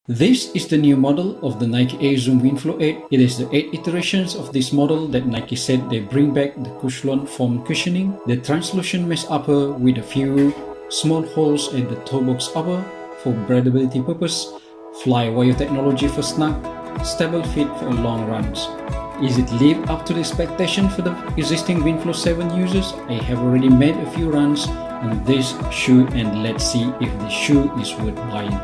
This is the new model of the Nike Air Zoom Winflo 8. It is the 8 iterations of this model that Nike said they bring back the cushlon foam cushioning, the translucent mesh upper with a few small holes at the toe box upper for breathability purpose, flywire technology for snug, stable fit for long runs. Is it live up to the expectation for the existing Winflo 7 users? I have already made a few runs on this shoe and let's see if the shoe is worth buying.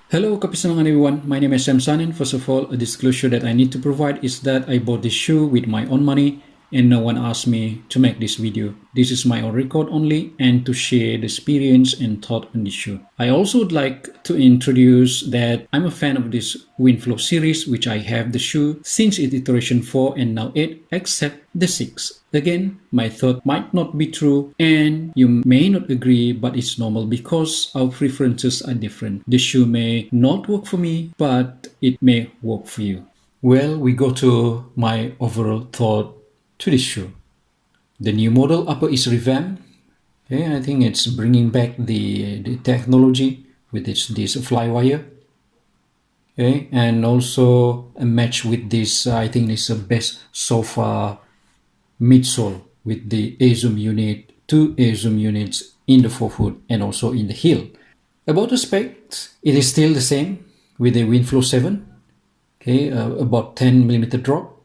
Hello, Kapisangan everyone. My name is Sam Sanin. First of all, a disclosure that I need to provide is that I bought this shoe with my own money and no one asked me to make this video. This is my own record only and to share the experience and thought on this shoe. I also would like to introduce that I'm a fan of this Winflo series, which I have the shoe since its iteration 4 and now 8 except the 6. Again, my thought might not be true and you may not agree, but it's normal because our preferences are different. The shoe may not work for me, but it may work for you. Well, we go to my overall thought to this shoe. The new model upper is revamped. Okay, I think it's bringing back the technology with this flywire. Okay, and also a match with this, I think it's the best so far midsole with the Air Zoom unit, 2 Air Zoom units in the forefoot and also in the heel. About the specs, it is still the same with the Winflo 7. Okay, about 10mm drop.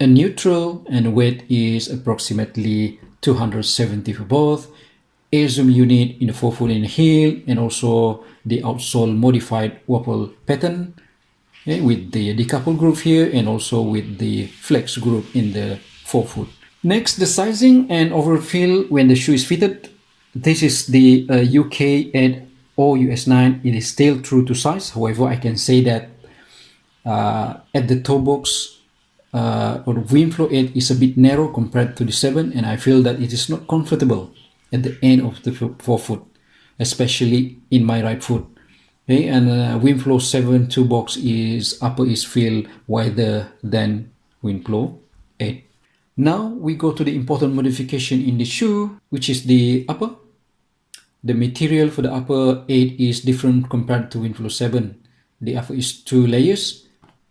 A neutral and weight is approximately 270 for both. Air Zoom unit in the forefoot and heel, and also the outsole modified waffle pattern, okay, with the decouple groove here and also with the flex groove in the forefoot. Next, the sizing and overall feel when the shoe is fitted. This is the UK 8 or US 9. It is still true to size. However, I can say that at the toe box or the Winflo 8 is a bit narrow compared to the 7, and I feel that it is not comfortable at the end of the forefoot, especially in my right foot. Okay, and Winflo 7 toe box upper is feel wider than Winflo 8. Now we go to the important modification in the shoe, which is the upper. The material for the upper 8 is different compared to Winflo 7. The upper is 2 layers,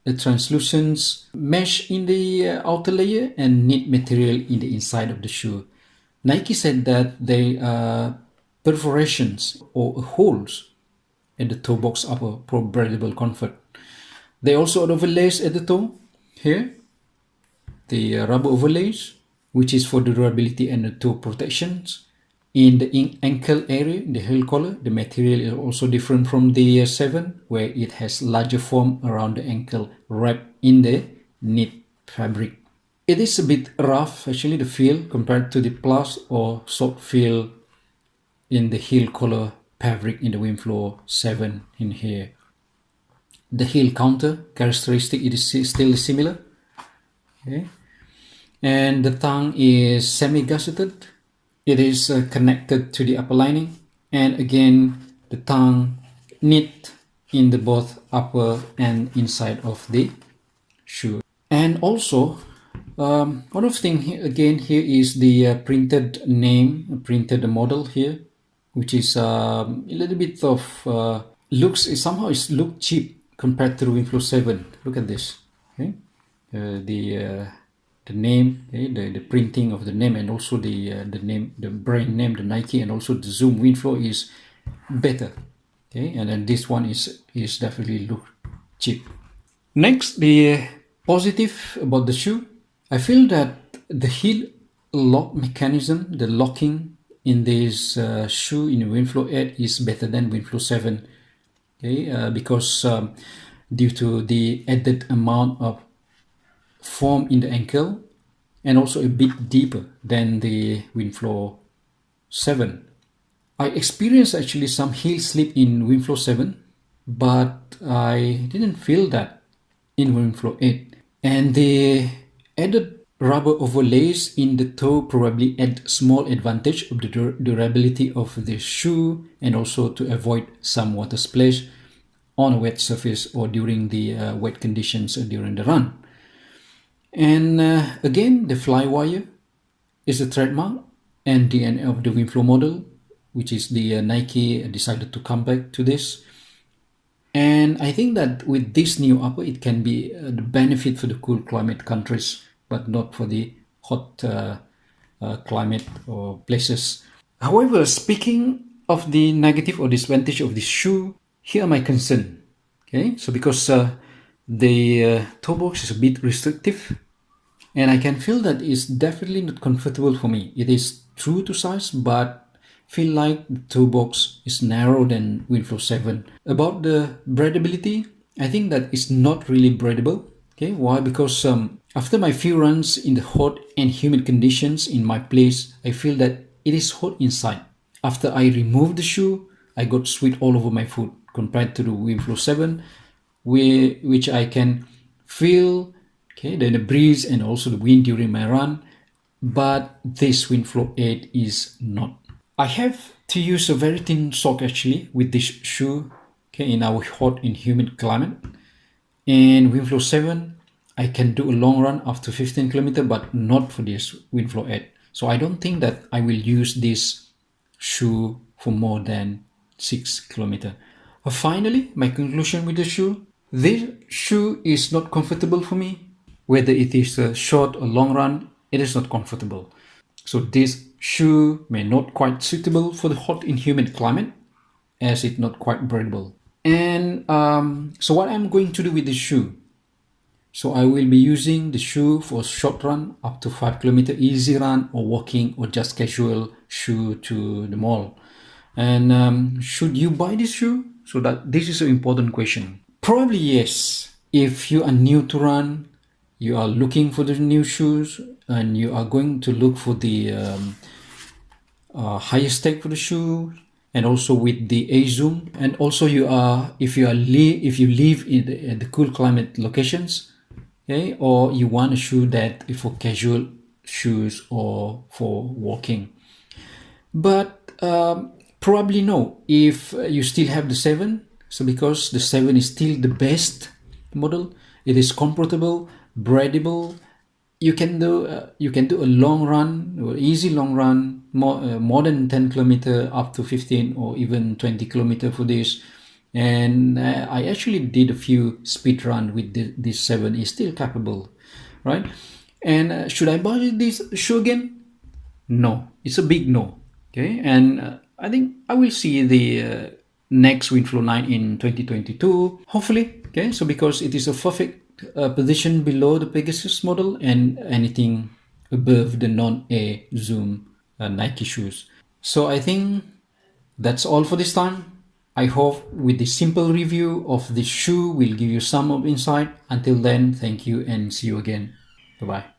a translucent mesh in the outer layer and knit material in the inside of the shoe. Nike said that they are perforations or holes at the toe box upper for breathable comfort. They also add overlays at the toe here, the rubber overlays, which is for durability and the toe protections. In the ankle area, the heel collar, the material is also different from the 7, where it has larger foam around the ankle wrapped in the knit fabric. It is a bit rough actually, the feel, compared to the plus or soft feel in the heel collar fabric in the Winflo 7 in here. The heel counter characteristic, it is still similar. Okay. And the tongue is semi-gusseted. It is connected to the upper lining, and again the tongue knit in the both upper and inside of the shoe. And also one of the thing again here is the printed name, printed model here, which is a little bit of looks, somehow it look cheap compared to the Winflo 7. Look at this. Okay. The name, okay, the printing of the name, and also the name, the brand name, the Nike, and also the Zoom Winflo is better. Okay, and then this one is definitely look cheap. Next, the positive about the shoe, I feel that the heel lock mechanism, the locking in this shoe in Winflo 8 is better than Winflo 7. Okay, because due to the added amount of foam in the ankle and also a bit deeper than the Winflo 7. I experienced actually some heel slip in Winflo 7, but I didn't feel that in Winflo 8. And the added rubber overlays in the toe probably add small advantage of the durability of the shoe, and also to avoid some water splash on a wet surface or during the wet conditions during the run. And again, the flywire is a trademark and DNA of the Winflo model, which is the Nike decided to come back to this. And I think that with this new upper, it can be the benefit for the cool climate countries, but not for the hot climate or places. However, speaking of the negative or disadvantage of this shoe, here are my concern. Okay, so because the toe box is a bit restrictive, and I can feel that it's definitely not comfortable for me. It is true to size, but feel like the toe box is narrower than Winflo 7. About the breathability, I think that it's not really breathable. Okay, why? Because after my few runs in the hot and humid conditions in my place, I feel that it is hot inside. After I removed the shoe, I got sweat all over my foot compared to the Winflo 7, which I can feel, okay, then the breeze and also the wind during my run, but this Winflo 8 is not. I have to use a very thin sock actually with this shoe, okay, in our hot and humid climate. In Winflo 7, I can do a long run up to 15 km, but not for this Winflo 8. So I don't think that I will use this shoe for more than 6 km. Finally, my conclusion with the shoe. This shoe is not comfortable for me. Whether it is a short or long run, it is not comfortable. So this shoe may not quite suitable for the hot and humid climate, as it not quite breathable. And so what I'm going to do with this shoe? So I will be using the shoe for short run up to 5 km easy run, or walking, or just casual shoe to the mall. And should you buy this shoe? So that this is an important question. Probably yes. If you are new to run, you are looking for the new shoes, and you are going to look for the highest tech for the shoe, and also with the Air Zoom. And also if you live in the cool climate locations, okay, or you want a shoe that is for casual shoes or for walking. But probably no, if you still have the 7. So because the 7 is still the best model, it is comfortable, breathable. You can do a long run, or easy long run, more than 10 km up to 15 or even 20 km for this. And I actually did a few speed run with this 7 is still capable, right? And should I buy this shoe again? No, it's a big no. Okay, and I think I will see the next Winflo 9 in 2022, hopefully. Okay, so because it is a perfect position below the Pegasus model and anything above the non-Air Zoom Nike shoes. So I think that's all for this time. I hope with this simple review of this shoe will give you some of insight. Until then, thank you and see you again. Bye bye.